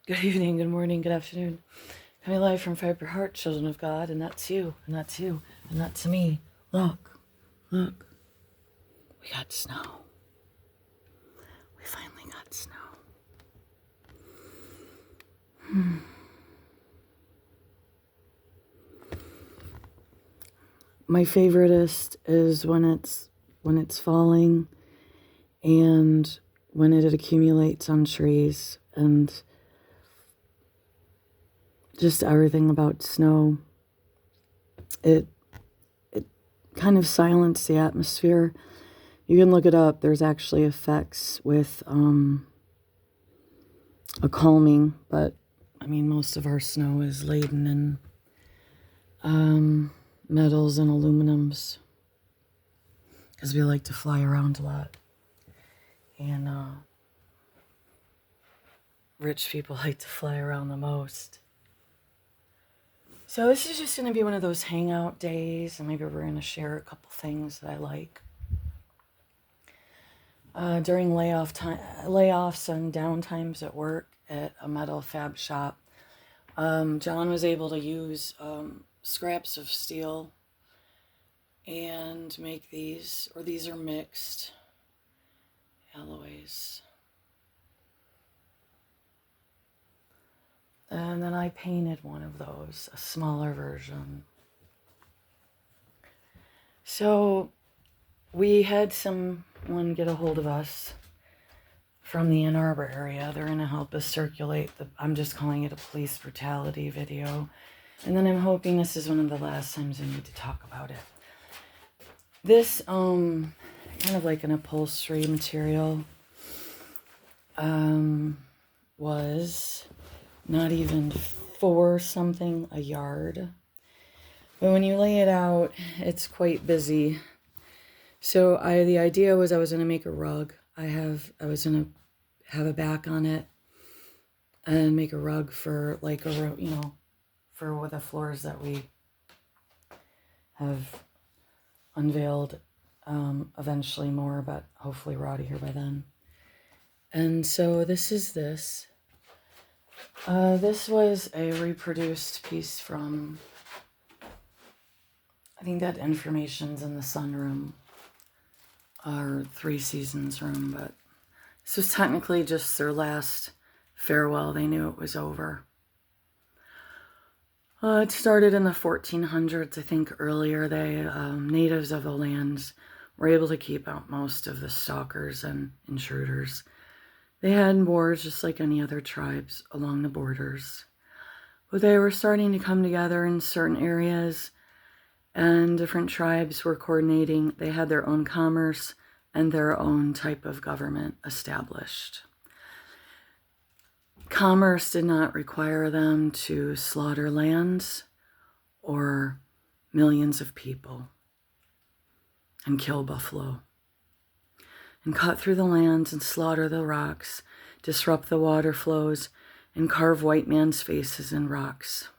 Good evening, good morning, good afternoon. Coming live from Fiber Heart, children of God, and that's you, and that's you, and that's me. Look, look, we got snow. We finally got snow. My favoriteest is when it's falling and when it accumulates on trees and just everything about snow. It kind of silences the atmosphere. You can look it up. There's actually effects with a calming, but I mean, most of our snow is laden in metals and aluminums because we like to fly around a lot. And rich people like to fly around the most. So this is just going to be one of those hangout days, and maybe we're going to share a couple things that I like. During layoffs and downtimes at work at a metal fab shop, John was able to use scraps of steel and make these, or these are mixed alloys. And then I painted one of those, a smaller version. So we had someone get a hold of us from the Ann Arbor area. They're going to help us circulate I'm just calling it a police brutality video. And then I'm hoping this is one of the last times I need to talk about it. This, kind of like an upholstery material, was not even for something a yard. But when you lay it out, it's quite busy. So the idea was I was going to make a rug. I was going to have a back on it and make a rug for like for the floors that we have unveiled eventually more, but hopefully we're out of here by then. And so this is this. This was a reproduced piece from, I think that information's in the sunroom, our Three Seasons room, but this was technically just their last farewell. They knew it was over. It started in the 1400s, I think earlier. Natives of the lands were able to keep out most of the stalkers and intruders. They had wars just like any other tribes along the borders. But they were starting to come together in certain areas, and different tribes were coordinating. They had their own commerce and their own type of government established. Commerce did not require them to slaughter lands or millions of people and kill buffalo and cut through the lands and slaughter the rocks, disrupt the water flows, and carve white man's faces in rocks.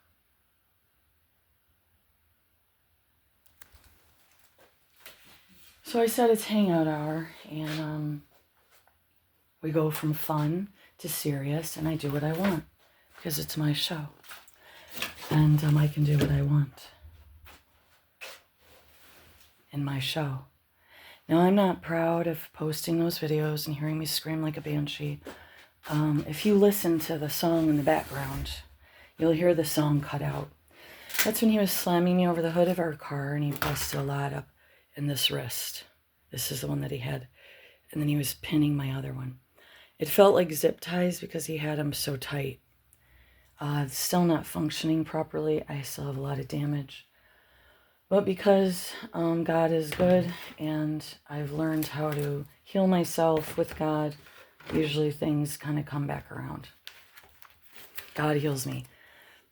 So I said it's hangout hour, and we go from fun to serious, and I do what I want because it's my show, and I can do what I want in my show. Now, I'm not proud of posting those videos and hearing me scream like a banshee. If you listen to the song in the background, you'll hear the song cut out. That's when he was slamming me over the hood of our car, and he busted a lot up in this wrist. This is the one that he had, and then he was pinning my other one. It felt like zip ties because he had them so tight. It's still not functioning properly. I still have a lot of damage. But because God is good and I've learned how to heal myself with God, usually things kind of come back around. God heals me.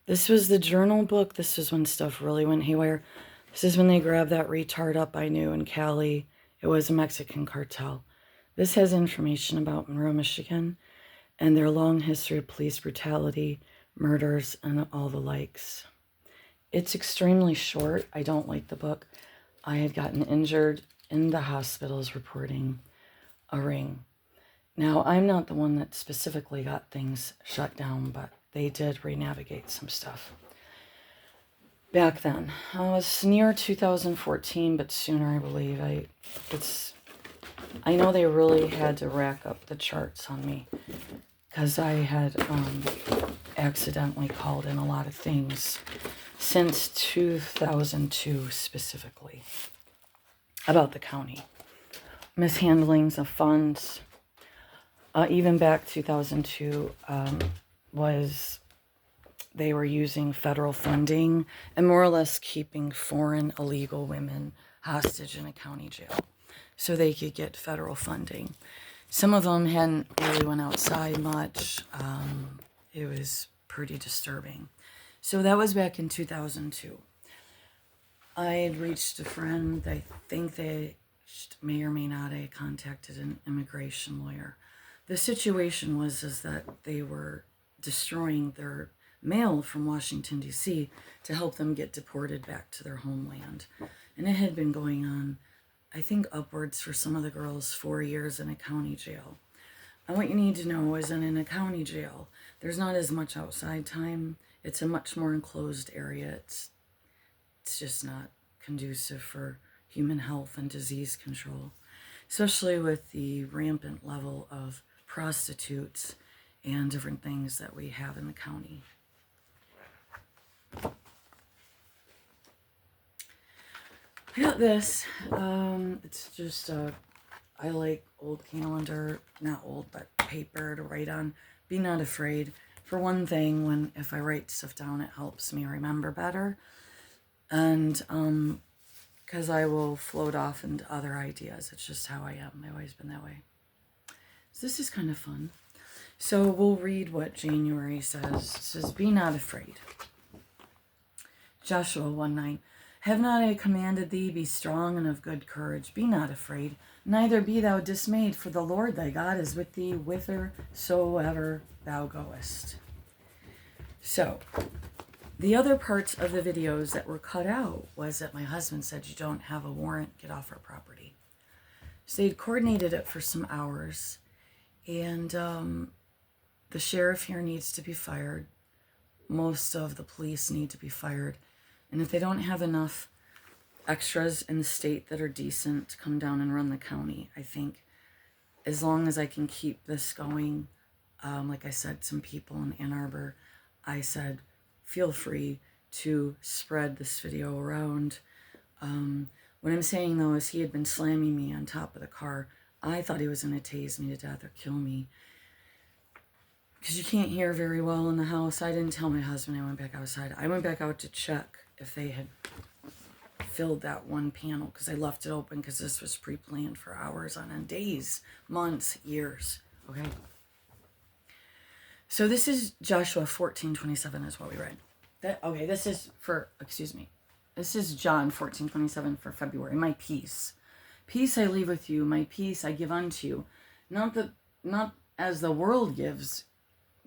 This was the journal book. This was when stuff really went haywire. This is when they grabbed that retard up I knew in Cali. It was a Mexican cartel. This has information about Monroe, Michigan, and their long history of police brutality, murders, and all the likes. It's extremely short. I don't like the book. I had gotten injured in the hospitals reporting a ring. Now, I'm not the one that specifically got things shut down, but they did re-navigate some stuff. Back then, I was near 2014, but sooner, I believe. I know they really had to rack up the charts on me because I had accidentally called in a lot of things since 2002 specifically about the county. Mishandlings of funds. Even back 2002 was they were using federal funding and more or less keeping foreign illegal women hostage in a county jail so they could get federal funding. Some of them hadn't really went outside much. It was pretty disturbing. So that was back in 2002. I had reached a friend. I think they may or may not have contacted an immigration lawyer. The situation was that they were destroying their mail from Washington, D.C. to help them get deported back to their homeland. And it had been going on, I think, upwards for some of the girls 4 years in a county jail. And what you need to know is that in a county jail, there's not as much outside time. It's a much more enclosed area. It's just not conducive for human health and disease control, especially with the rampant level of prostitutes and different things that we have in the county. I got this. It's just I like old calendar, not old, but paper to write on. Be not afraid. For one thing, if I write stuff down, it helps me remember better. And because I will float off into other ideas. It's just how I am. I've always been that way. So this is kind of fun. So we'll read what January says. It says, be not afraid. Joshua 1:9. Have not I commanded thee, be strong and of good courage. Be not afraid, neither be thou dismayed, for the Lord thy God is with thee whithersoever thou goest. So, the other parts of the videos that were cut out was that my husband said, you don't have a warrant, get off our property. So they'd coordinated it for some hours, and the sheriff here needs to be fired. Most of the police need to be fired. And if they don't have enough extras in the state that are decent to come down and run the county, I think as long as I can keep this going, like I said, some people in Ann Arbor, I said, feel free to spread this video around. What I'm saying, though, is he had been slamming me on top of the car. I thought he was going to tase me to death or kill me. Because you can't hear very well in the house. I didn't tell my husband I went back outside. I went back out to check if they had filled that one panel, because I left it open because this was pre-planned for hours on end, days, months, years. Okay? So this is Joshua 14:27 is what we read. This is John 14:27 for February. My peace. Peace I leave with you, my peace I give unto you. Not as the world gives,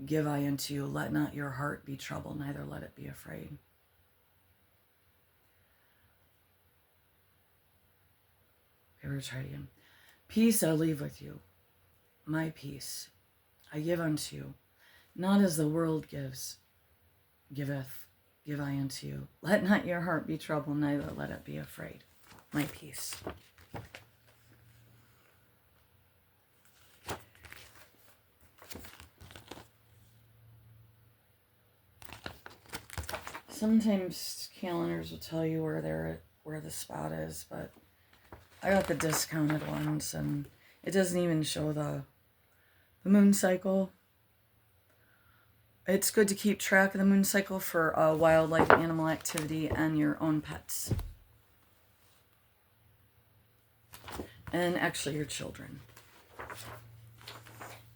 give I unto you. Let not your heart be troubled, neither let it be afraid. Okay, we'll try it again. Peace I leave with you, my peace I give unto you. Not as the world giveth, give I unto you. Let not your heart be troubled, neither let it be afraid. My peace. Sometimes calendars will tell you where the spot is, but I got the discounted ones, and it doesn't even show the moon cycle. It's good to keep track of the moon cycle for wildlife, animal activity, and your own pets. And actually your children.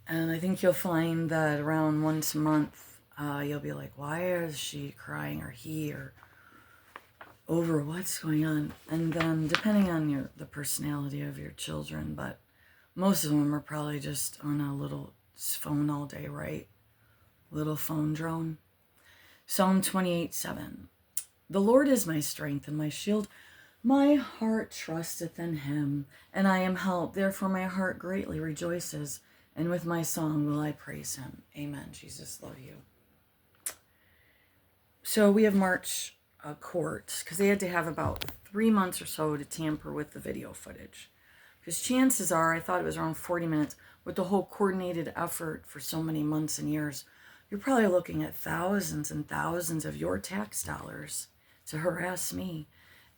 And I think you'll find that around once a month, you'll be like, why is she crying, or he, or over what's going on? And then depending on the personality of your children, but most of them are probably just on a little phone all day, right? Little phone drone. Psalm 28:7. The Lord is my strength and my shield. My heart trusteth in him, and I am helped. Therefore my heart greatly rejoices, And with my song will I praise him. Amen. Jesus, love you. So we have March courts, because they had to have about 3 months or so to tamper with the video footage. Because chances are, I thought it was around 40 minutes, with the whole coordinated effort for so many months and years, you're probably looking at thousands and thousands of your tax dollars to harass me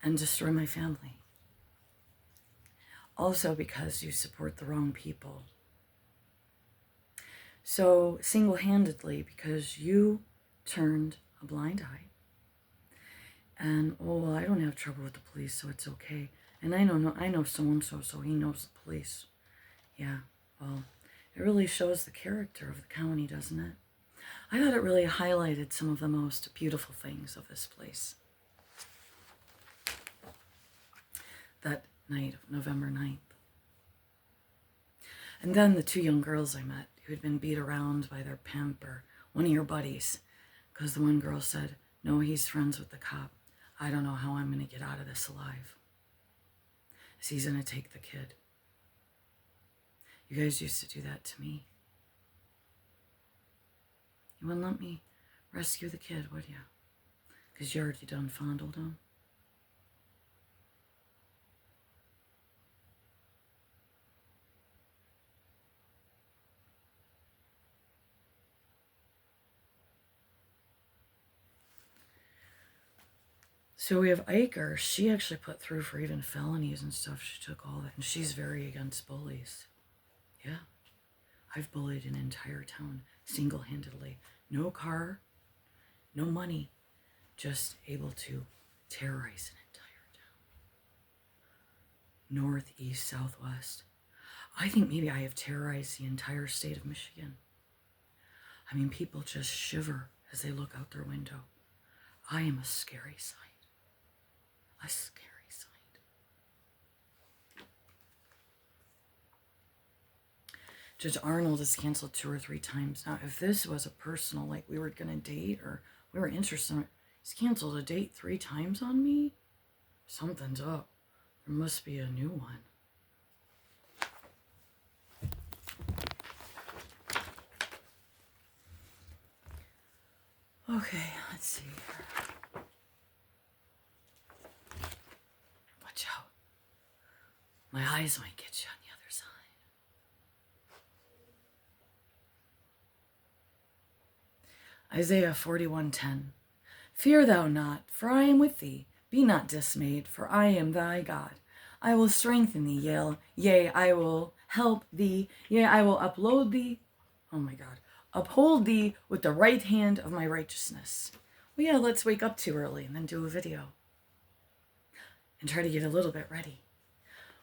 and destroy my family. Also because you support the wrong people. So single-handedly, because you turned a blind eye. And, oh, well, I don't have trouble with the police, so it's okay. And I know so-and-so, so he knows the police. Yeah, well, it really shows the character of the county, doesn't it? I thought it really highlighted some of the most beautiful things of this place. That night of November 9th. And then the 2 young girls I met who had been beat around by their pimp or one of your buddies, because the one girl said, no, he's friends with the cop. I don't know how I'm going to get out of this alive. Is he's going to take the kid. You guys used to do that to me. You wouldn't let me rescue the kid, would you? Because you already done fondled him. So we have Iker. She actually put through for even felonies and stuff. She took all that. And she's very against bullies. Yeah. I've bullied an entire town single-handedly. No car, no money. Just able to terrorize an entire town. North, east, southwest. I think maybe I have terrorized the entire state of Michigan. I mean, people just shiver as they look out their window. I am a scary sight. A scary sight. Judge Arnold has canceled 2 or 3 times. Now, if this was a personal, like we were going to date or we were interested in it, he's canceled a date 3 times on me? Something's up. There must be a new one. Okay, let's see here. Watch out. My eyes might get you on the other side. Isaiah 41:10. Fear thou not, for I am with thee. Be not dismayed, for I am thy God. I will strengthen thee, yea, I will help thee, yea, I will uphold thee with the right hand of my righteousness. Well, yeah, let's wake up too early and then do a video. And try to get a little bit ready.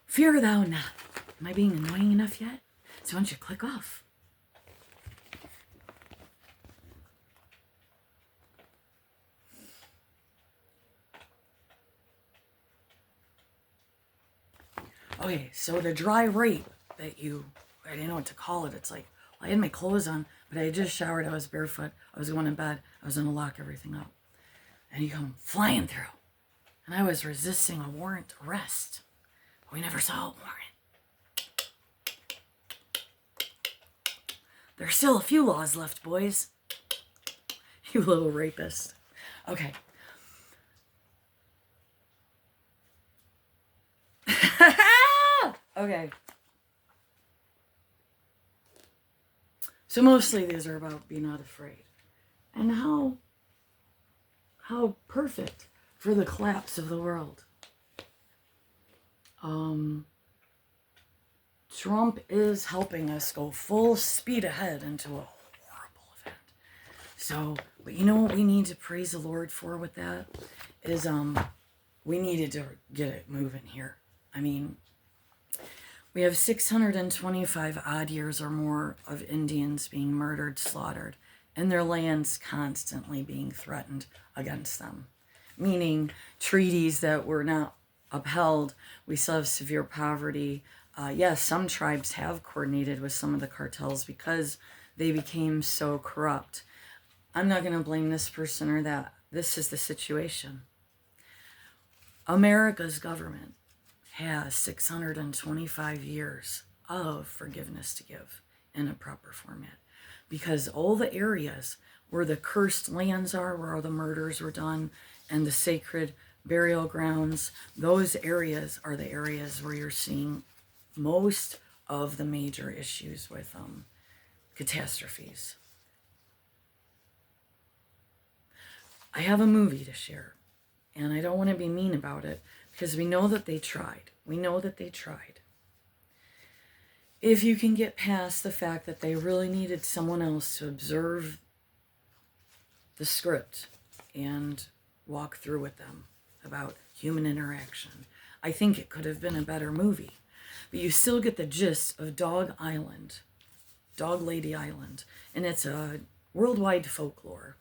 Fear thou not. Am I being annoying enough yet? So why don't you click off? Okay, so the dry rape that I didn't know what to call it. It's like, well, I had my clothes on, but I had just showered. I was barefoot. I was going to bed. I was going to lock everything up. And you come flying through. And I was resisting a warrant arrest. We never saw a warrant. There's still a few laws left, boys. You little rapist. Okay. Okay. So mostly these are about being not afraid. And how perfect for the collapse of the world. Trump is helping us go full speed ahead into a horrible event. So, but you know what we need to praise the Lord for with that? Is we needed to get it moving here. I mean, we have 625 odd years or more of Indians being murdered, slaughtered, and their lands constantly being threatened against them. Meaning treaties that were not upheld. We still have severe poverty. Yes, some tribes have coordinated with some of the cartels because they became so corrupt. I'm not going to blame this person or that. This is the situation. America's government has 625 years of forgiveness to give in a proper format, because all the areas where the cursed lands are, where all the murders were done, and the sacred burial grounds, those areas are the areas where you're seeing most of the major issues with catastrophes. I have a movie to share, and I don't want to be mean about it, because we know that they tried. We know that they tried. If you can get past the fact that they really needed someone else to observe the script and walk through with them about human interaction, I think it could have been a better movie. But you still get the gist of Dog Island, Dog Lady Island, and it's a worldwide folklore.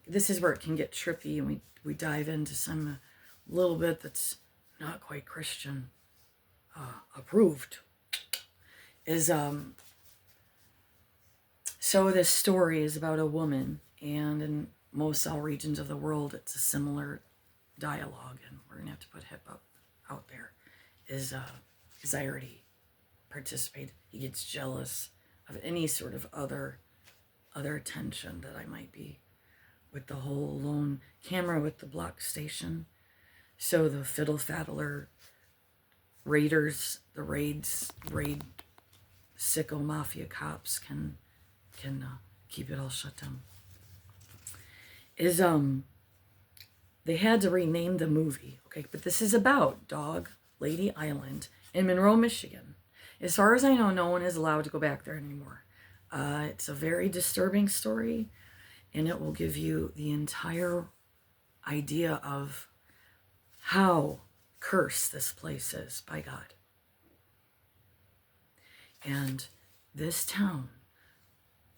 This is where it can get trippy, and we dive into some little bit that's not quite Christian approved. So this story is about a woman, and in most all regions of the world, it's a similar dialogue, and we're gonna have to put hip up out there. Because I already participate. He gets jealous of any sort of other attention that I might be with the whole lone camera with the block station. So the fiddle faddler raiders, the raid sicko mafia cops can keep it all shut down. They had to rename the movie, okay? But this is about Dog Lady Island in Monroe, Michigan. As far as I know, no one is allowed to go back there anymore. It's a very disturbing story, and it will give you the entire idea of how cursed this place is by God. And this town,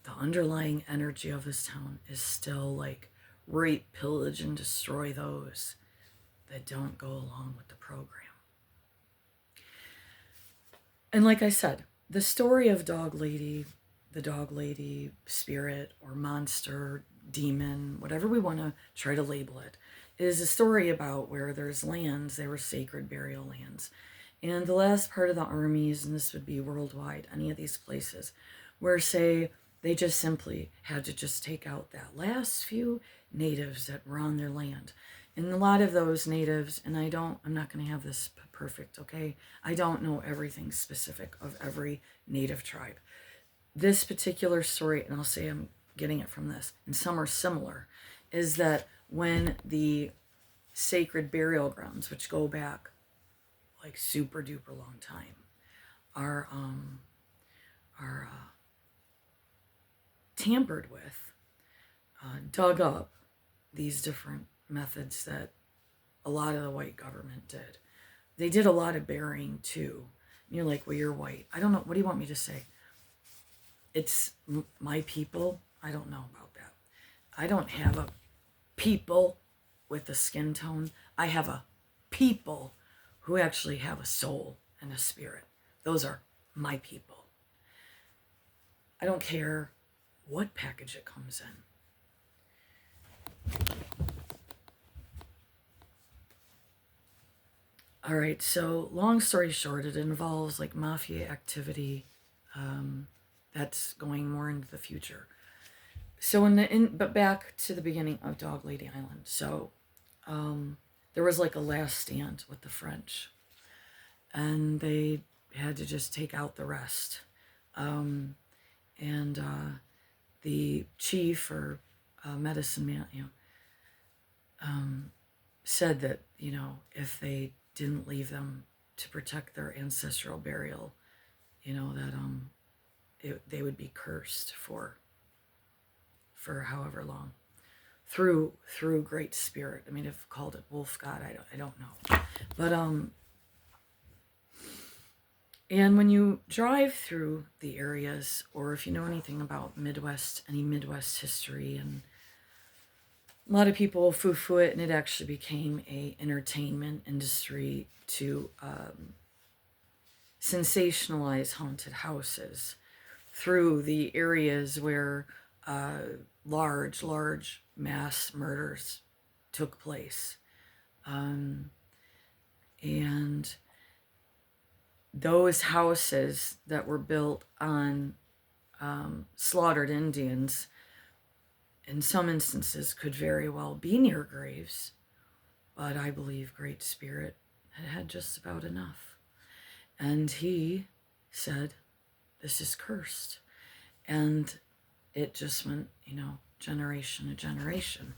the underlying energy of this town is still like rape, pillage, and destroy those that don't go along with the program. And like I said, the story of Dog Lady, the Dog Lady spirit or monster, demon, whatever we want to try to label it, is a story about where there's lands, they were sacred burial lands. And the last part of the armies, and this would be worldwide, any of these places, where say they just simply had to just take out that last few natives that were on their land. And a lot of those natives, and I'm not going to have this perfect, okay? I don't know everything specific of every native tribe. This particular story, and I'll say I'm getting it from this, and some are similar, is that when the sacred burial grounds, which go back like super duper long time, are tampered with, dug up these different methods that a lot of the white government did. They did a lot of burying too. And you're like, well, you're white. I don't know. What do you want me to say? It's my people. I don't know about that. I don't have a people with a skin tone. I have a people who actually have a soul and a spirit. Those are my people. I don't care what package it comes in. All right, so long story short, it involves like mafia activity that's going more into the future. So but back to the beginning of Dog Lady Island. So there was like a last stand with the French, and they had to just take out the rest. The chief or medicine man, said that, if they didn't leave them to protect their ancestral burial, that they would be cursed for however long, through Great Spirit. I mean, if called it Wolf God, I don't know, but and when you drive through the areas, or if you know anything about any Midwest history, and a lot of people foo-foo it, and it actually became a entertainment industry to sensationalize haunted houses through the areas where large mass murders took place. And those houses that were built on slaughtered Indians, in some instances, could very well be near graves. But I believe Great Spirit had just about enough. And he said, this is cursed. And it just went, generation to generation.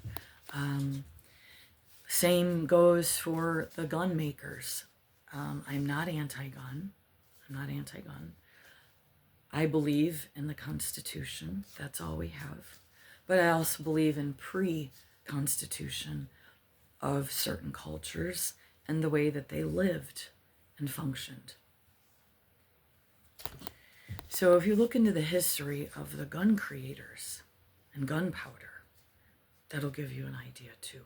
Same goes for the gun makers. I'm not anti-gun. I believe in the Constitution. That's all we have. But I also believe in pre-Constitution of certain cultures and the way that they lived and functioned. So if you look into the history of the gun creators and gunpowder, that'll give you an idea too.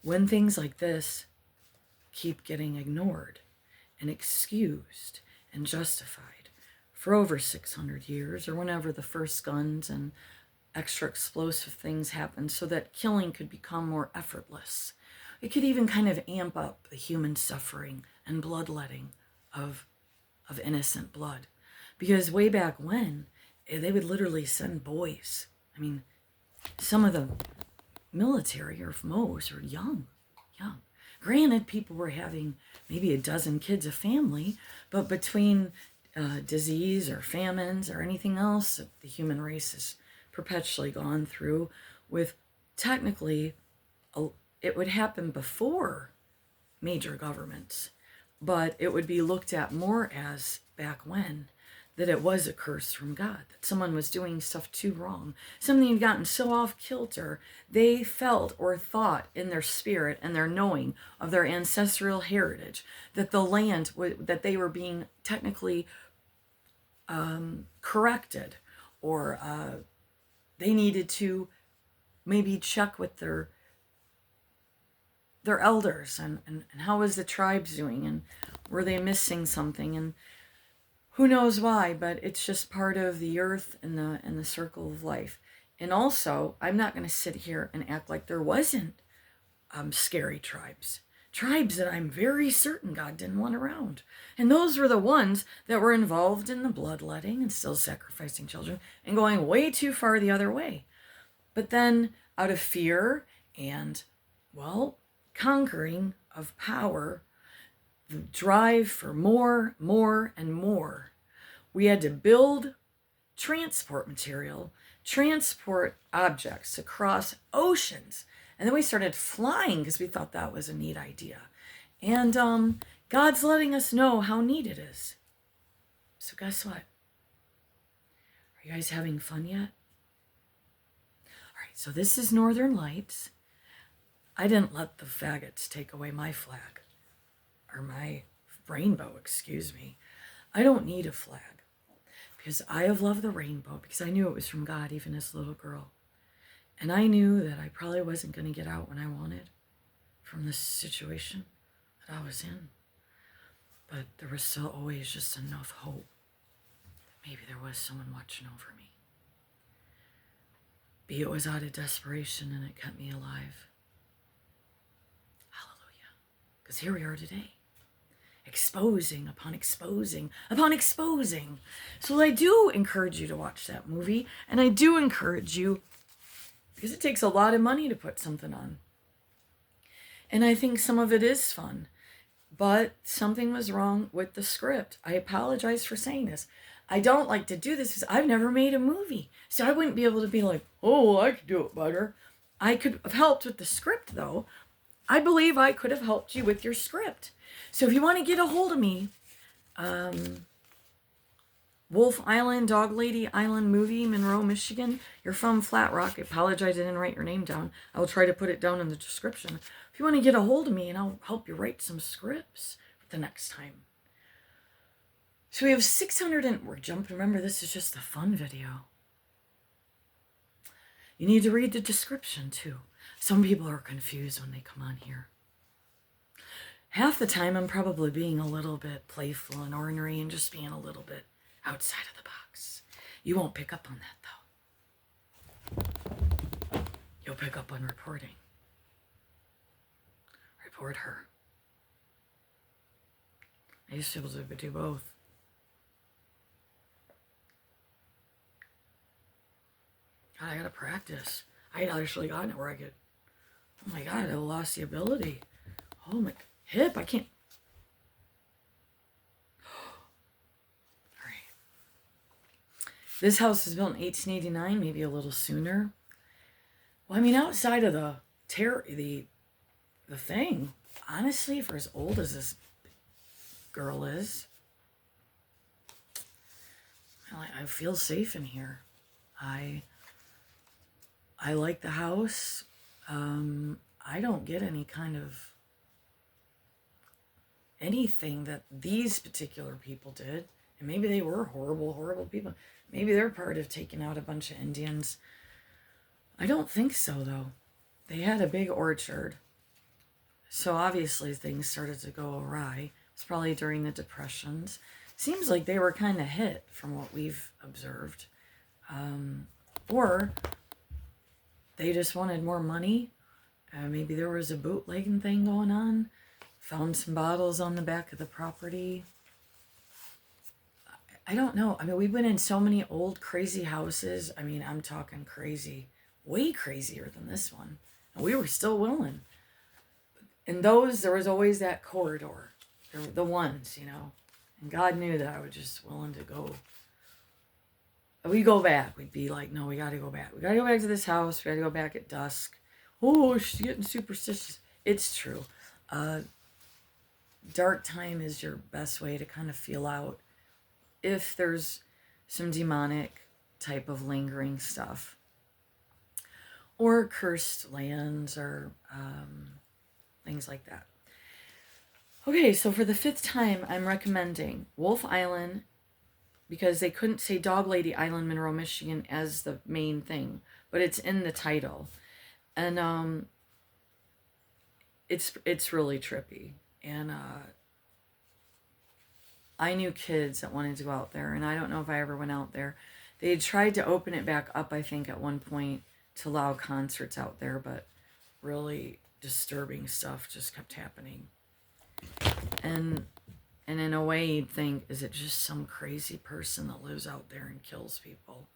When things like this keep getting ignored and excused and justified for over 600 years, or whenever the first guns and extra explosive things happened so that killing could become more effortless, it could even kind of amp up the human suffering and bloodletting of innocent blood. Because way back when, they would literally send boys. I mean, some of the military, or most, were young. Granted, people were having maybe a dozen kids a family, but between disease or famines or anything else that the human race has perpetually gone through, with technically, it would happen before major governments, but it would be looked at more as, back when, that it was a curse from God, that someone was doing stuff too wrong. Something had gotten so off kilter, they felt or thought in their spirit and their knowing of their ancestral heritage that the land, that they were being technically corrected, or they needed to maybe check with their elders and how was the tribes doing, and were they missing something, and who knows why, but it's just part of the earth and the circle of life. And also, I'm not going to sit here and act like there wasn't scary tribes that I'm very certain God didn't want around. And those were the ones that were involved in the bloodletting and still sacrificing children and going way too far the other way. But then, out of fear and, conquering of power, the drive for more, and more, we had to build transport material, transport objects across oceans. And then we started flying because we thought that was a neat idea. And God's letting us know how neat it is. So guess what? Are you guys having fun yet? All right, so this is Northern Lights. I didn't let the faggots take away my flag. Or my rainbow, excuse me. I don't need a flag, because I have loved the rainbow, because I knew it was from God even as a little girl. And I knew that I probably wasn't going to get out when I wanted from this situation that I was in. But there was still always just enough hope that maybe there was someone watching over me. Be it was out of desperation and it kept me alive. Hallelujah. Because here we are today. Exposing upon exposing upon exposing. So I do encourage you to watch that movie. And I do encourage you, because it takes a lot of money to put something on. And I think some of it is fun. But something was wrong with the script. I apologize for saying this. I don't like to do this because I've never made a movie. So I wouldn't be able to be like, oh, I could do it better. I could have helped with the script, though. I believe I could have helped you with your script. So if you want to get a hold of me, Wolf Island, Dog Lady Island movie, Monroe, Michigan. You're from Flat Rock. I apologize I didn't write your name down. I'll try to put it down in the description. If you want to get a hold of me, and I'll help you write some scripts for the next time. So we have 600 and we're jumping. Remember, this is just a fun video. You need to read the description too. Some people are confused when they come on here. Half the time I'm probably being a little bit playful and ornery and just being a little bit outside of the box. You won't pick up on that though. You'll pick up on reporting. Report her. I used to be able to do both. God, I gotta practice. I had actually gotten it where I could, oh my God, I lost the ability. Oh my, hip, I can't. All right. This house was built in 1889, maybe a little sooner. Well, I mean, outside of the thing, honestly, for as old as this girl is, I feel safe in here. I like the house. I don't get any kind of anything that these particular people did. And maybe they were horrible, horrible people. Maybe they're part of taking out a bunch of Indians. I don't think so, though. They had a big orchard. So obviously things started to go awry. It's probably during the Depressions. Seems like they were kind of hit from what we've observed. Or they just wanted more money. Maybe there was a bootlegging thing going on. Found some bottles on the back of the property. I don't know. I mean, we've been in so many old crazy houses. I mean, I'm talking crazy. Way crazier than this one. And we were still willing. In those, there was always that corridor. The ones, you know. And God knew that I was just willing to go. We'd go back. We'd be like, no, we got to go back. We got to go back to this house. We got to go back at dusk. Oh, she's getting superstitious. It's true. Dark time is your best way to kind of feel out if there's some demonic type of lingering stuff. Or cursed lands or things like that. Okay, so for the 5th time, I'm recommending Wolf Island, because they couldn't say Dog Lady Island, Monroe, Michigan as the main thing, but it's in the title. And it's really trippy. And I knew kids that wanted to go out there, and I don't know if I ever went out there. They had tried to open it back up, I think, at one point to allow concerts out there, but really disturbing stuff just kept happening. And in a way, you'd think, is it just some crazy person that lives out there and kills people?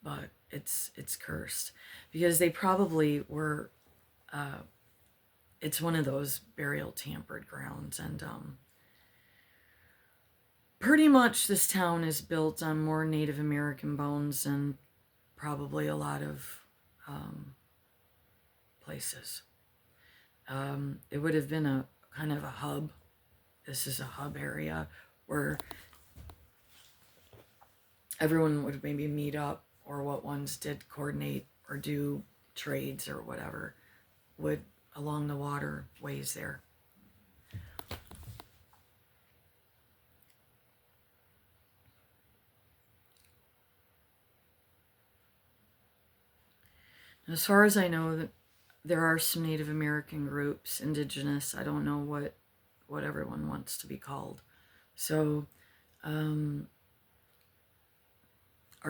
But it's cursed, because they probably were. It's one of those burial tampered grounds, and pretty much this town is built on more Native American bones than probably a lot of places. It would have been a kind of a hub. This is a hub area where everyone would maybe meet up, or what ones did coordinate or do trades or whatever would along the waterways there. As far as I know, that there are some Native American groups, indigenous. I don't know what everyone wants to be called. So, are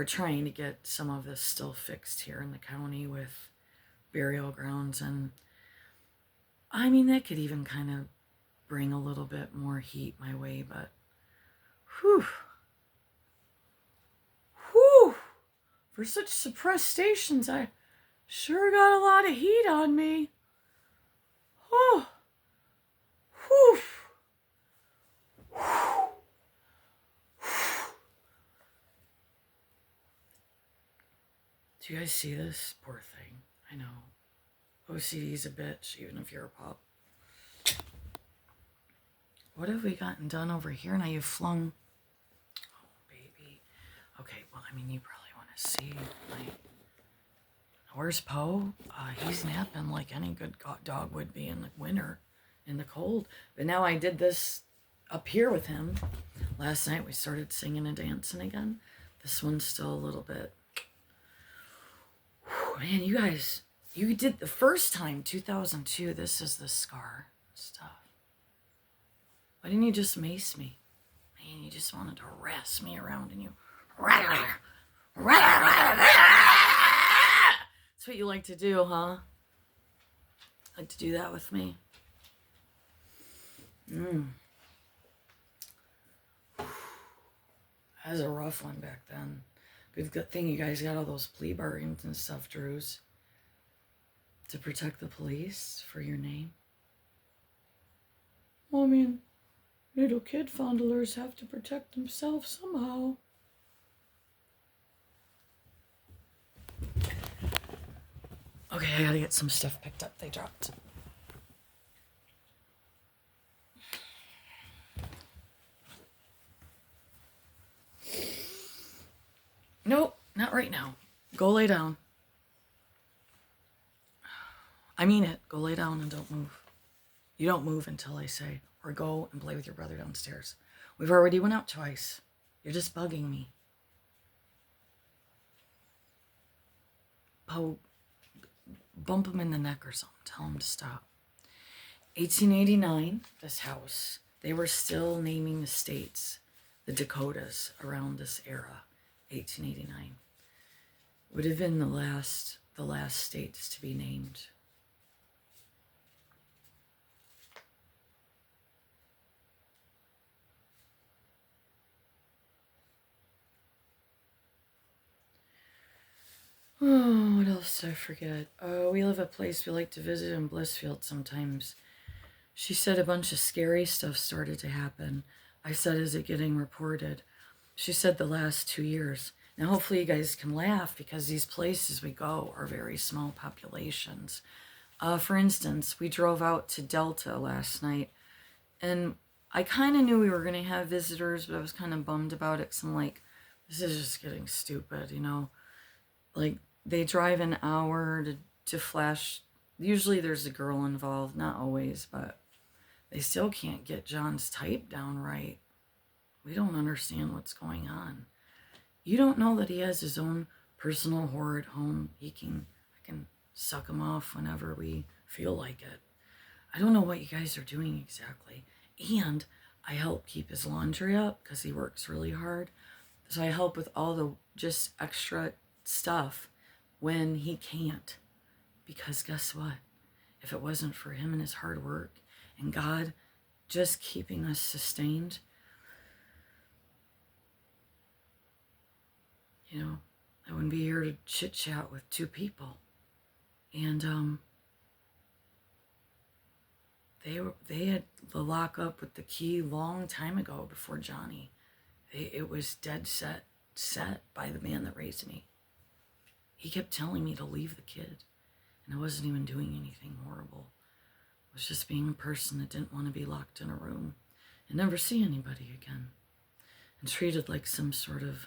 trying to get some of this still fixed here in the county with burial grounds. And I mean, that could even kind of bring a little bit more heat my way, but whew. For such suppressed stations, I sure got a lot of heat on me. Oh. Whew. Do you guys see this? Poor thing. I know. OCD's a bitch, even if you're a pup. What have we gotten done over here? Now you've flung... Oh, baby. Okay, well, I mean, you probably want to see my... Where's Poe? He's napping like any good dog would be in the winter, in the cold. But now I did this up here with him. Last night we started singing and dancing again. This one's still a little bit... Man, you guys, you did the first time, 2002. This is the scar stuff. Why didn't you just mace me? Man, you just wanted to harass me around, and you... That's what you like to do, huh? Like to do that with me? That was a rough one back then. Good thing you guys got all those plea bargains and stuff, Drews. To protect the police for your name. Well, I mean, little kid fondlers have to protect themselves somehow. Okay, I gotta get some stuff picked up they dropped. Nope, not right now. Go lay down. I mean it. Go lay down and don't move. You don't move until I say, or go and play with your brother downstairs. We've already went out twice. You're just bugging me. Bump him in the neck or something. Tell him to stop. 1889, this house, they were still naming the states, the Dakotas, around this era. 1889 would have been the last states to be named. Oh, what else did I forget? Oh, we live a place we like to visit in Blissfield sometimes. She said a bunch of scary stuff started to happen. I said, is it getting reported? She said the last 2 years. Now, hopefully you guys can laugh because these places we go are very small populations. For instance, we drove out to Delta last night, and I kind of knew we were going to have visitors, but I was kind of bummed about it because I'm like, this is just getting stupid, you know? Like, they drive an hour to Flash. Usually there's a girl involved, not always, but they still can't get John's type down right. We don't understand what's going on. You don't know that he has his own personal whore at home. I can suck him off whenever we feel like it. I don't know what you guys are doing exactly. And I help keep his laundry up because he works really hard. So I help with all the just extra stuff when he can't. Because guess what? If it wasn't for him and his hard work and God just keeping us sustained, you know, I wouldn't be here to chit chat with two people. And they had the lockup with the key long time ago before Johnny. It was dead set by the man that raised me. He kept telling me to leave the kid, and I wasn't even doing anything horrible. I was just being a person that didn't want to be locked in a room and never see anybody again, and treated like some sort of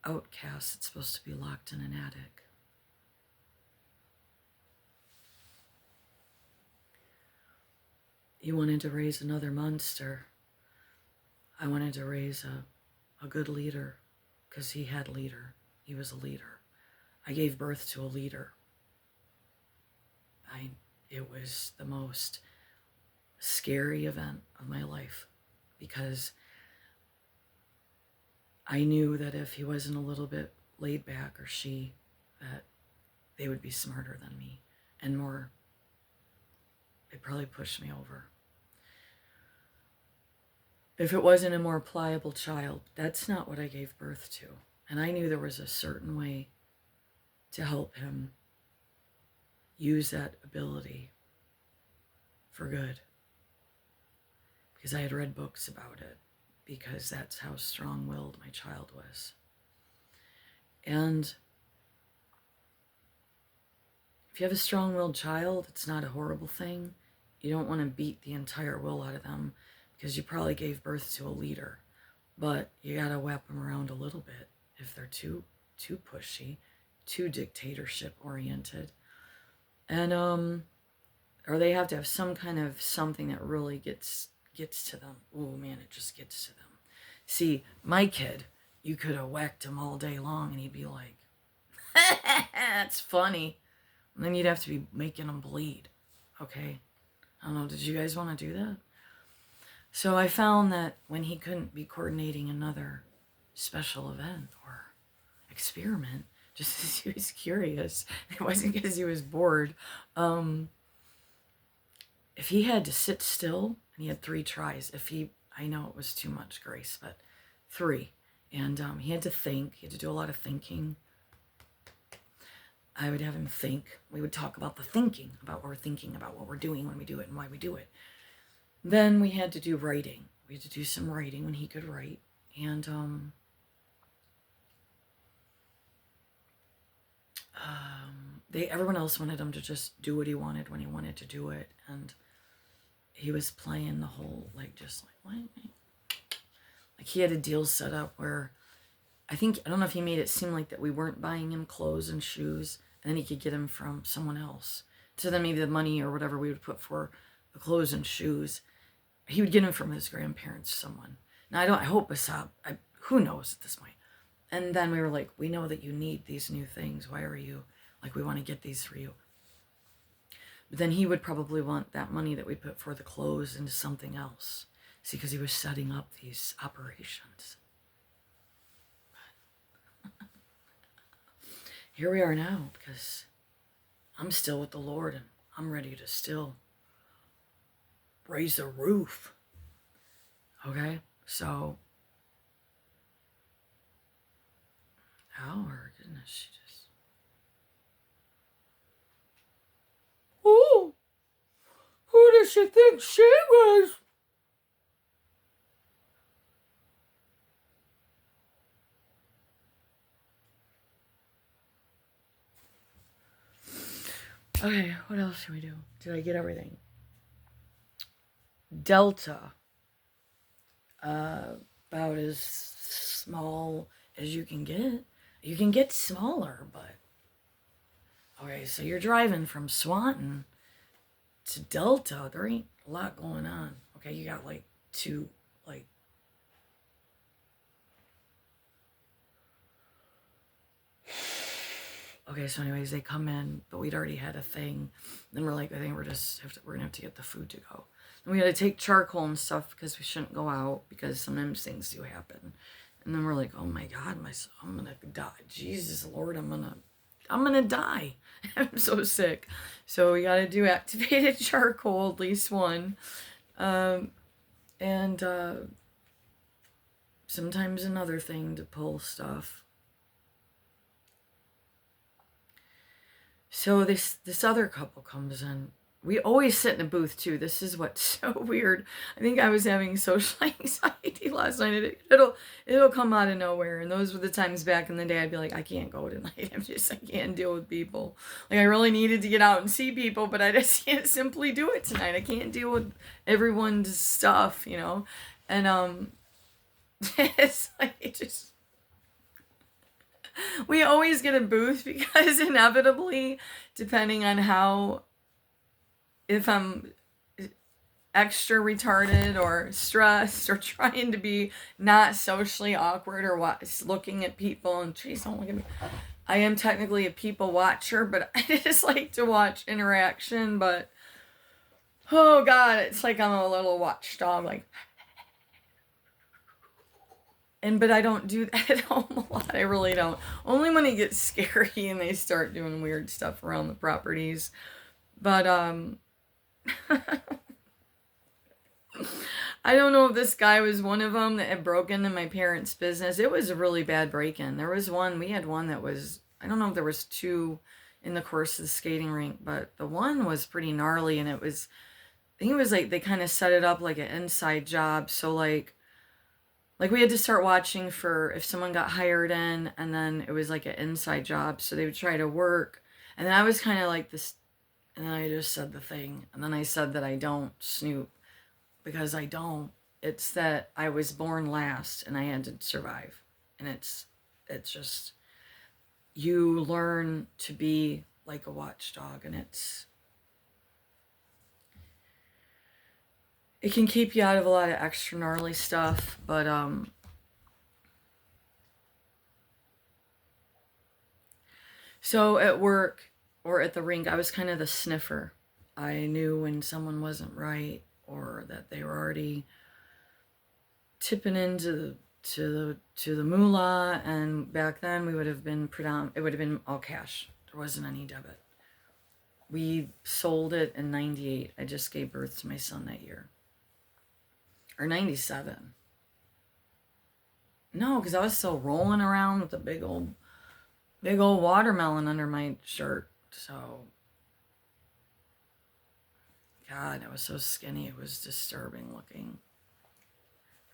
outcast that's supposed to be locked in an attic. He wanted to raise another monster. I wanted to raise a good leader because he had leader. He was a leader. I gave birth to a leader. It was the most scary event of my life because I knew that if he wasn't a little bit laid back, or she, that they would be smarter than me and more. They'd probably push me over. If it wasn't a more pliable child, that's not what I gave birth to. And I knew there was a certain way to help him use that ability for good. Because I had read books about it, because that's how strong-willed my child was. And if you have a strong-willed child, it's not a horrible thing. You don't want to beat the entire will out of them because you probably gave birth to a leader. But you got to wrap them around a little bit if they're too pushy, too dictatorship-oriented. And, or they have to have some kind of something that really gets to them. Oh, man, it just gets to them. See, my kid, you could have whacked him all day long and he'd be like, that's funny. And then you'd have to be making him bleed. Okay? I don't know, did you guys want to do that? So I found that when he couldn't be coordinating another special event or experiment, just as he was curious, it wasn't because he was bored. If he had to sit still, and he had 3 tries, I know it was too much, Grace, but 3. And he had to think. He had to do a lot of thinking. I would have him think. We would talk about the thinking, about what we're thinking, about what we're doing when we do it and why we do it. Then we had to do writing. We had to do some writing when he could write. And everyone else wanted him to just do what he wanted when he wanted to do it. And he was playing the whole, like, just like, what? Like, he had a deal set up where I don't know if he made it seem like that we weren't buying him clothes and shoes, and then he could get them from someone else. So then maybe the money or whatever we would put for the clothes and shoes, he would get them from his grandparents, someone. Now, I hope Asab, who knows at this point. And then we were like, we know that you need these new things. Why are you, like, we want to get these for you. But then he would probably want that money that we put for the clothes into something else. See, because he was setting up these operations. Here we are now, because I'm still with the Lord, and I'm ready to still raise the roof. Okay? So, oh, her goodness, she just... Oh, who does she think she was? Okay, what else should we do? Did I get everything? Delta. About as small as you can get. You can get smaller, but... Okay, so you're driving from Swanton to Delta. There ain't a lot going on. Okay, you got like two, like... Okay, so anyways, they come in, but we'd already had a thing. Then we're like, I think we're gonna have to get the food to go. And we had to take charcoal and stuff because we shouldn't go out because sometimes things do happen. And then we're like, oh my God, I'm gonna die. Jesus Lord, I'm gonna die. I'm so sick. So we gotta do activated charcoal, at least one. And sometimes another thing to pull stuff. So this other couple comes in. We always sit in a booth too. This is what's so weird. I think I was having social anxiety last night. It'll come out of nowhere. And those were the times back in the day I'd be like, I can't go tonight. I can't deal with people. Like, I really needed to get out and see people, but I just can't simply do it tonight. I can't deal with everyone's stuff, you know. And it's like, it just... We always get a booth because inevitably, depending on how, if I'm extra retarded or stressed or trying to be not socially awkward or looking at people and geez, don't look at me. I am technically a people watcher, but I just like to watch interaction. But oh God, it's like I'm a little watchdog, like. But I don't do that at home a lot. I really don't. Only when it gets scary and they start doing weird stuff around the properties. But, I don't know if this guy was one of them that had broken into my parents' business. It was a really bad break-in. We had one that was, I don't know if there was two in the course of the skating rink, but the one was pretty gnarly, and I think it was like, they kind of set it up like an inside job. So like we had to start watching for if someone got hired in, and then it was like an inside job. So they would try to work. And then I was kind of like this, and then I just said the thing. And then I said that I don't snoop because I don't. It's that I was born last and I had to survive. And it's just, you learn to be like a watchdog, and it can keep you out of a lot of extra gnarly stuff, but so at work or at the rink, I was kind of the sniffer. I knew when someone wasn't right or that they were already tipping into the moolah, and back then we would have been it would have been all cash. There wasn't any debit. We sold it in 98. I just gave birth to my son that year. Or 97. No, because I was still rolling around with a big old watermelon under my shirt. So, God, I was so skinny. It was disturbing looking.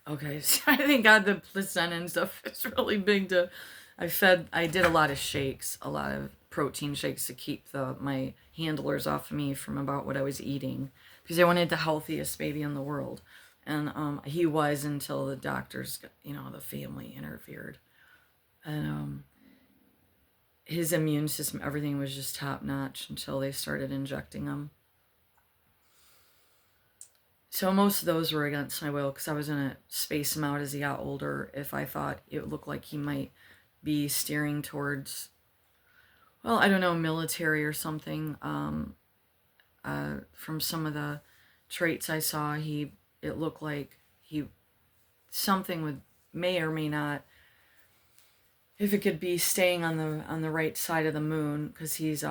Okay, so I think God, the placenta and stuff is really big to. I did a lot of shakes, a lot of protein shakes to keep my handlers off of me from about what I was eating, because I wanted the healthiest baby in the world, and he was, until the doctors, the family interfered, and his immune system, everything was just top notch until they started injecting him. So most of those were against my will, because I was going to space him out as he got older if I thought it looked like he might be steering towards, well, I don't know, military or something. From some of the traits I saw, it looked like something may or may not, if it could be staying on the right side of the moon, because he's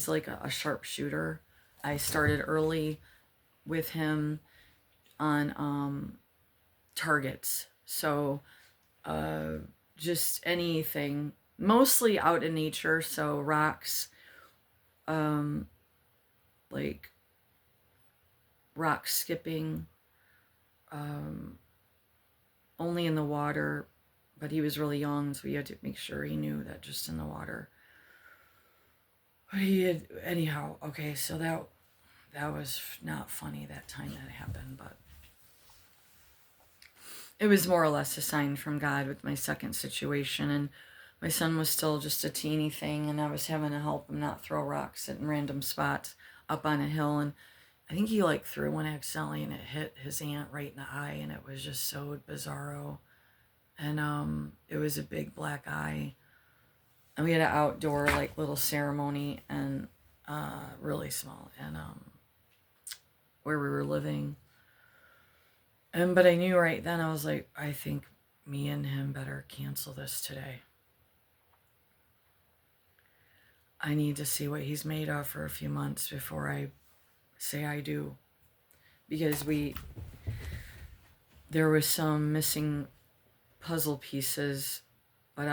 like a sharpshooter. I started early with him on targets. So just anything, mostly out in nature. So rocks, like rock skipping, only in the water. But he was really young, so we had to make sure he knew that just in the water. But he had, anyhow, okay, so that was not funny that time that happened, but it was more or less a sign from God with my second situation. And my son was still just a teeny thing, and I was having to help him not throw rocks in random spots up on a hill. And I think he like threw one accidentally, and it hit his aunt right in the eye, and it was just so bizarro. And it was a big black eye, and we had an outdoor like little ceremony, and really small, and where we were living. But I knew right then, I was like, I think me and him better cancel this today. I need to see what he's made of for a few months before I say I do. Because there was some missing puzzle pieces, but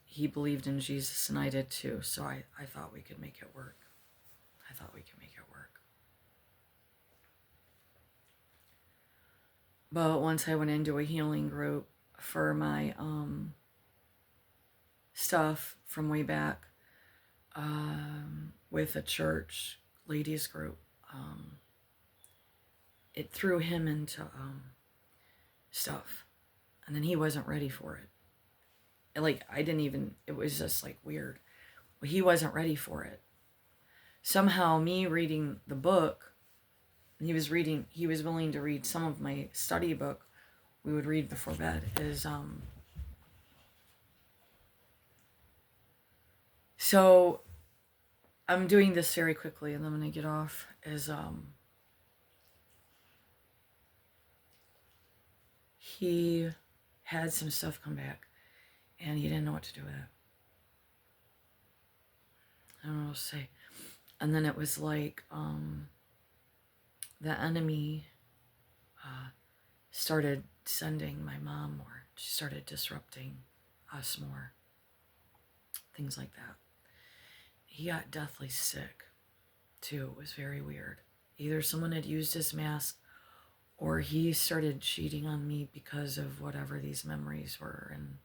he believed in Jesus and I did too. So I thought we could make it work. But once I went into a healing group for my stuff from way back, with a church ladies group, it threw him into stuff, and then he wasn't ready for it. It was just like weird. Well, he wasn't ready for it. Somehow me reading the book, he was willing to read some of my study book we would read before bed, so I'm doing this very quickly, and then when I get off, he had some stuff come back, and he didn't know what to do with it. I don't know what to say. And then it was like the enemy started sending my mom more. She started disrupting us more. Things like that. He got deathly sick, too. It was very weird. Either someone had used his mask, or he started cheating on me because of whatever these memories were. And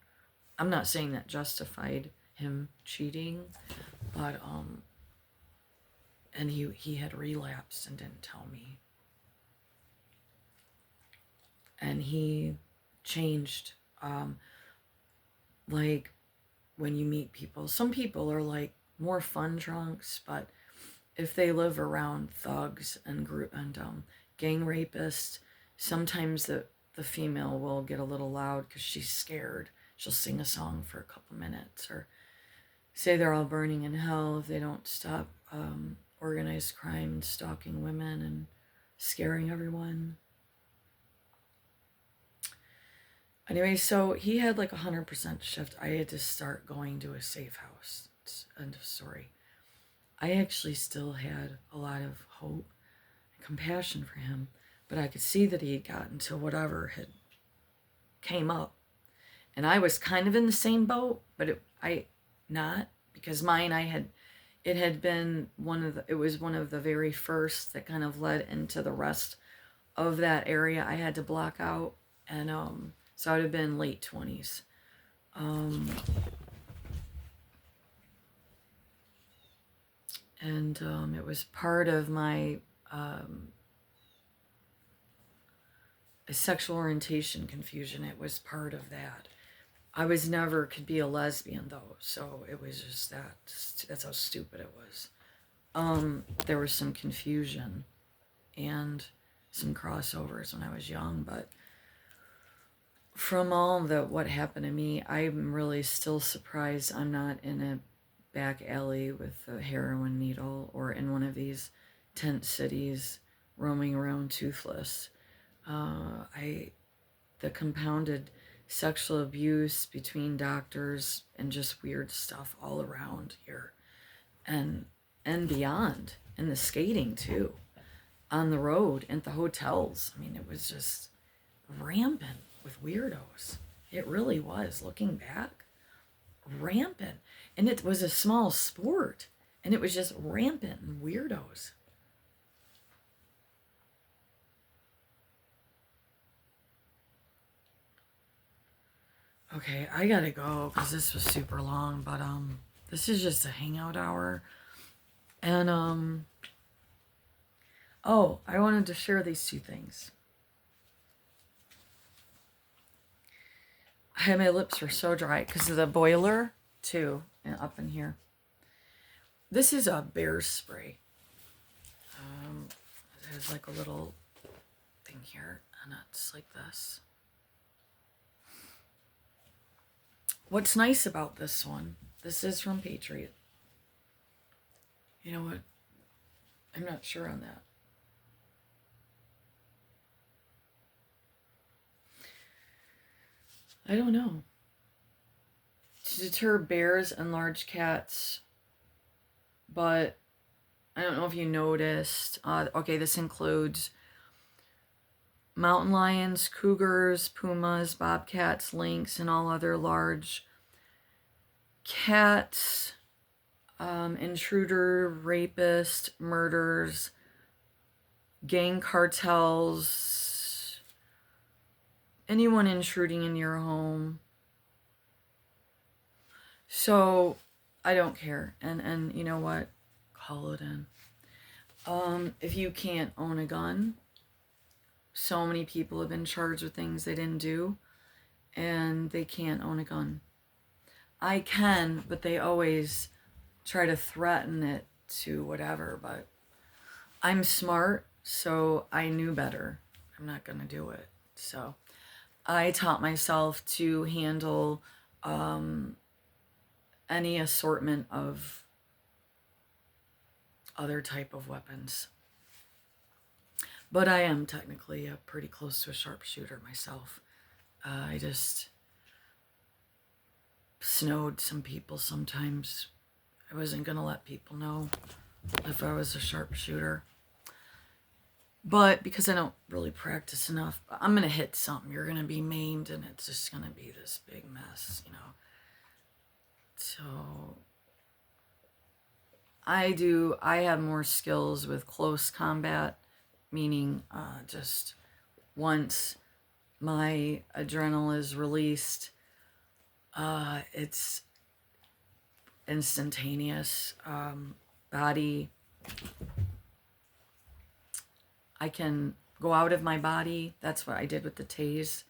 I'm not saying that justified him cheating, but and he had relapsed and didn't tell me. And he changed, like when you meet people, some people are like more fun drunks, but if they live around thugs and gang rapists, sometimes the female will get a little loud because she's scared. She'll sing a song for a couple minutes, or say they're all burning in hell if they don't stop organized crime and stalking women and scaring everyone. Anyway, so he had like 100% shift. I had to start going to a safe house. End of story. I actually still had a lot of hope and compassion for him, but I could see that he had gotten to whatever had came up. And I was kind of in the same boat, but not, because mine, it had been it was one of the very first that kind of led into the rest of that area I had to block out. And so I'd have been late 20s. And it was part of my sexual orientation confusion. It was part of that. I was never could be a lesbian though, so it was just that's how stupid it was. There was some confusion and some crossovers when I was young, but from all what happened to me, I'm really still surprised I'm not in a back alley with a heroin needle or in one of these tent cities roaming around toothless. The compounded sexual abuse between doctors and just weird stuff all around here and beyond, and the skating too, on the road and the hotels. I mean, it was just rampant with weirdos. It really was, looking back, rampant. And it was a small sport, and it was just rampant and weirdos. Okay, I gotta go because this was super long, but this is just a hangout hour. And oh, I wanted to share these two things. My lips were so dry because of the boiler too, and up in here. This is a bear spray. It has like a little thing here, and it's like this. What's nice about this one, this is from Patriot. You know what? I'm not sure on that. I don't know. To deter bears and large cats, but I don't know if you noticed. Okay, this includes mountain lions, cougars, pumas, bobcats, lynx, and all other large cats, intruder, rapist, murders, gang cartels, anyone intruding in your home. So I don't care. And you know what? Call it in. If you can't own a gun, so many people have been charged with things they didn't do, and they can't own a gun. I can, but they always try to threaten it to whatever, but I'm smart, so I knew better. I'm not going to do it. So I taught myself to handle any assortment of other type of weapons. But I am technically pretty close to a sharpshooter myself. I just snowed some people sometimes. I wasn't going to let people know if I was a sharpshooter. But because I don't really practice enough, I'm going to hit something. You're going to be maimed, and it's just going to be this big mess, you know. So I have more skills with close combat, meaning just once my adrenaline is released, it's instantaneous. Body, I can go out of my body. That's what I did with the tase.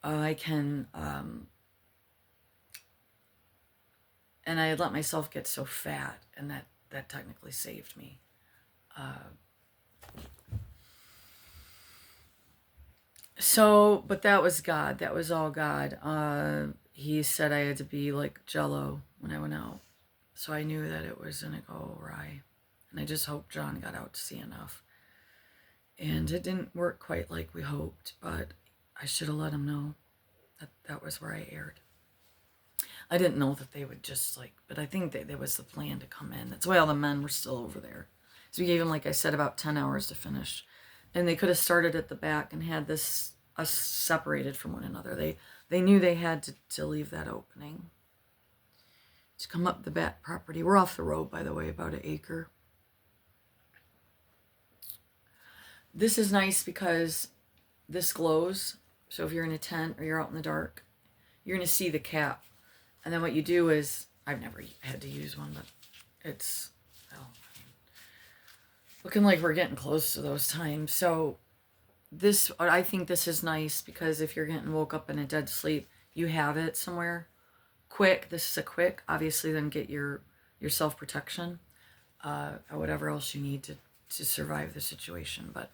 I can, and I let myself get so fat, and that technically saved me. So, but that was God. That was all God. He said I had to be like Jello when I went out. So I knew that it was going to go awry. And I just hoped John got out to see enough. And it didn't work quite like we hoped, but I should have let him know that was where I erred. I didn't know that they would just but I think that was the plan to come in. That's why all the men were still over there. So we gave them, like I said, about 10 hours to finish. And they could have started at the back and had this us separated from one another. They knew they had to leave that opening. To come up the back property. We're off the road, by the way, about an acre. This is nice because this glows. So if you're in a tent or you're out in the dark, you're going to see the cap. And then what you do is, I've never had to use one, but it's, well, looking like we're getting close to those times. So I think this is nice because if you're getting woke up in a dead sleep, you have it somewhere. Quick, this is a quick, obviously then get your self-protection, or whatever else you need to survive the situation. But,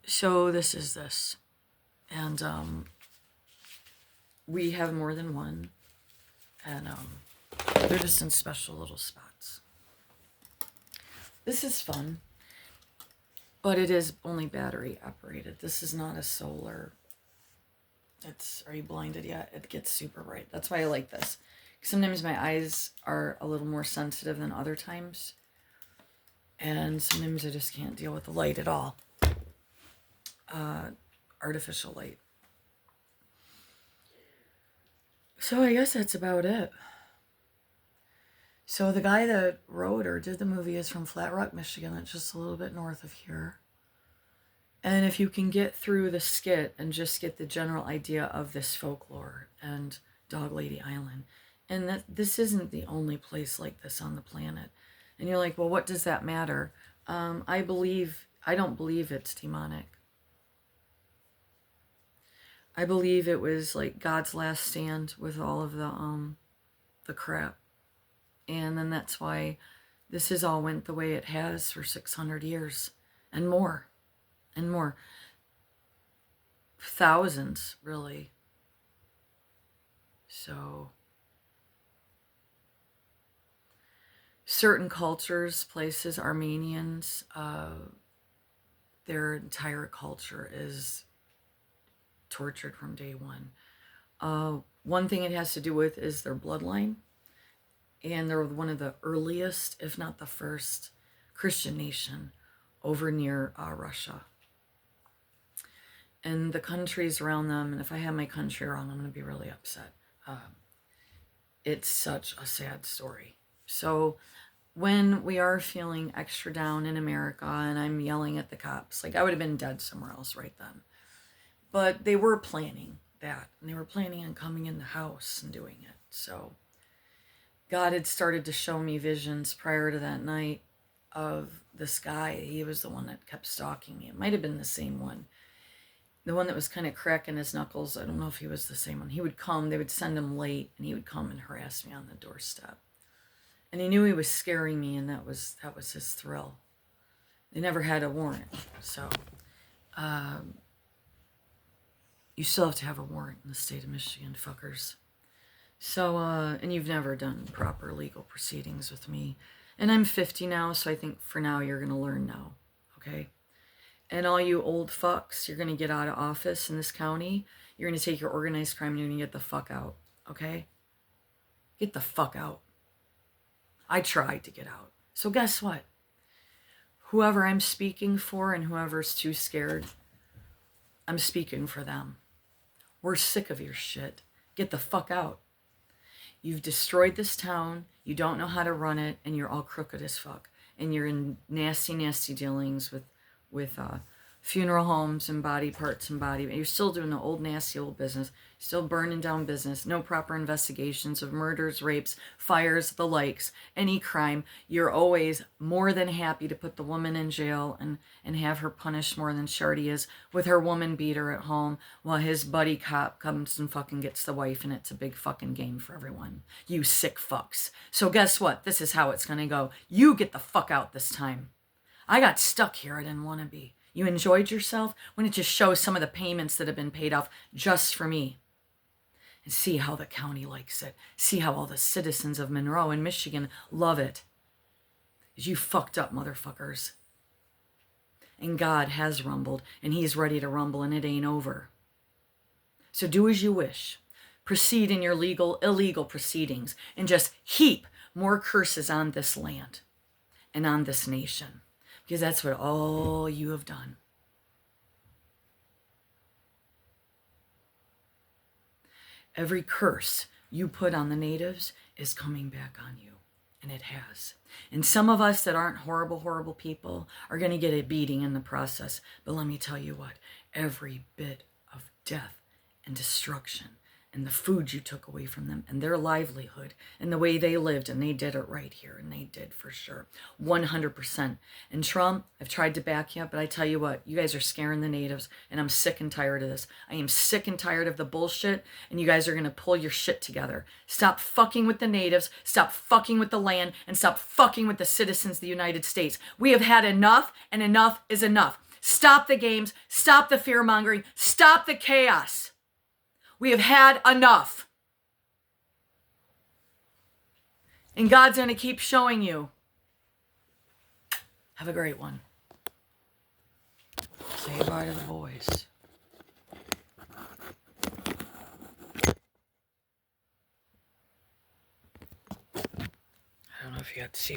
so this is this. And, we have more than one. And, they're just in special little spots. This is fun. But it is only battery operated. This is not a solar. Are you blinded yet? It gets super bright. That's why I like this. Sometimes my eyes are a little more sensitive than other times. And sometimes I just can't deal with the light at all. Artificial light. So I guess that's about it. So the guy that wrote or did the movie is from Flat Rock, Michigan. It's just a little bit north of here. And if you can get through the skit and just get the general idea of this folklore and Dog Lady Island, and that this isn't the only place like this on the planet, and you're like, well, what does that matter? I don't believe it's demonic. I believe it was like God's last stand with all of the crap, and then that's why this has all went the way it has for 600 years and more. And more. Thousands, really. So, certain cultures, places, Armenians, their entire culture is tortured from day one. One thing it has to do with is their bloodline. And they're one of the earliest, if not the first, Christian nation over near Russia. And the countries around them, and if I have my country wrong, I'm going to be really upset. It's such a sad story. So when we are feeling extra down in America and I'm yelling at the cops, like I would have been dead somewhere else right then. But they were planning that, and they were planning on coming in the house and doing it. So God had started to show me visions prior to that night of this guy. He was the one that kept stalking me. It might have been the same one. The one that was kind of cracking his knuckles. I don't know if he was the same one. He would come, they would send him late, and he would come and harass me on the doorstep. And he knew he was scaring me, and that was his thrill. They never had a warrant. So, you still have to have a warrant in the state of Michigan, fuckers. So, and you've never done proper legal proceedings with me. And I'm 50 now, so I think for now you're going to learn now, okay? And all you old fucks, you're going to get out of office in this county. You're going to take your organized crime and you're going to get the fuck out, okay? Get the fuck out. I tried to get out. So guess what? Whoever I'm speaking for and whoever's too scared, I'm speaking for them. We're sick of your shit. Get the fuck out. You've destroyed this town. You don't know how to run it, and you're all crooked as fuck. And you're in nasty, nasty dealings with funeral homes and body parts and body. You're still doing the old nasty old business. Still burning down business. No proper investigations of murders, rapes, fires, the likes, any crime. You're always more than happy to put the woman in jail and have her punished more than Shardy is with her woman beater at home while his buddy cop comes and fucking gets the wife, and it's a big fucking game for everyone. You sick fucks. So guess what? This is how it's gonna go. You get the fuck out this time. I got stuck here. I didn't want to be. You enjoyed yourself? Why don't you show some of the payments that have been paid off just for me? And see how the county likes it. See how all the citizens of Monroe and Michigan love it. Because you fucked up, motherfuckers. And God has rumbled, and he's ready to rumble, and it ain't over. So do as you wish. Proceed in your legal, illegal proceedings, and just heap more curses on this land and on this nation. Because that's what all you have done. Every curse you put on the natives is coming back on you. And it has. And some of us that aren't horrible, horrible people are going to get a beating in the process. But let me tell you what, every bit of death and destruction and the food you took away from them and their livelihood and the way they lived, and they did it right here, and they did for sure, 100%. And Trump, I've tried to back you up, but I tell you what, you guys are scaring the natives, and I'm sick and tired of this. I am sick and tired of the bullshit, and you guys are going to pull your shit together. Stop fucking with the natives, stop fucking with the land, and stop fucking with the citizens of the United States. We have had enough, and enough is enough. Stop the games, stop the fear-mongering, stop the chaos. We have had enough. And God's going to keep showing you. Have a great one. Say bye to the boys. I don't know if you got to see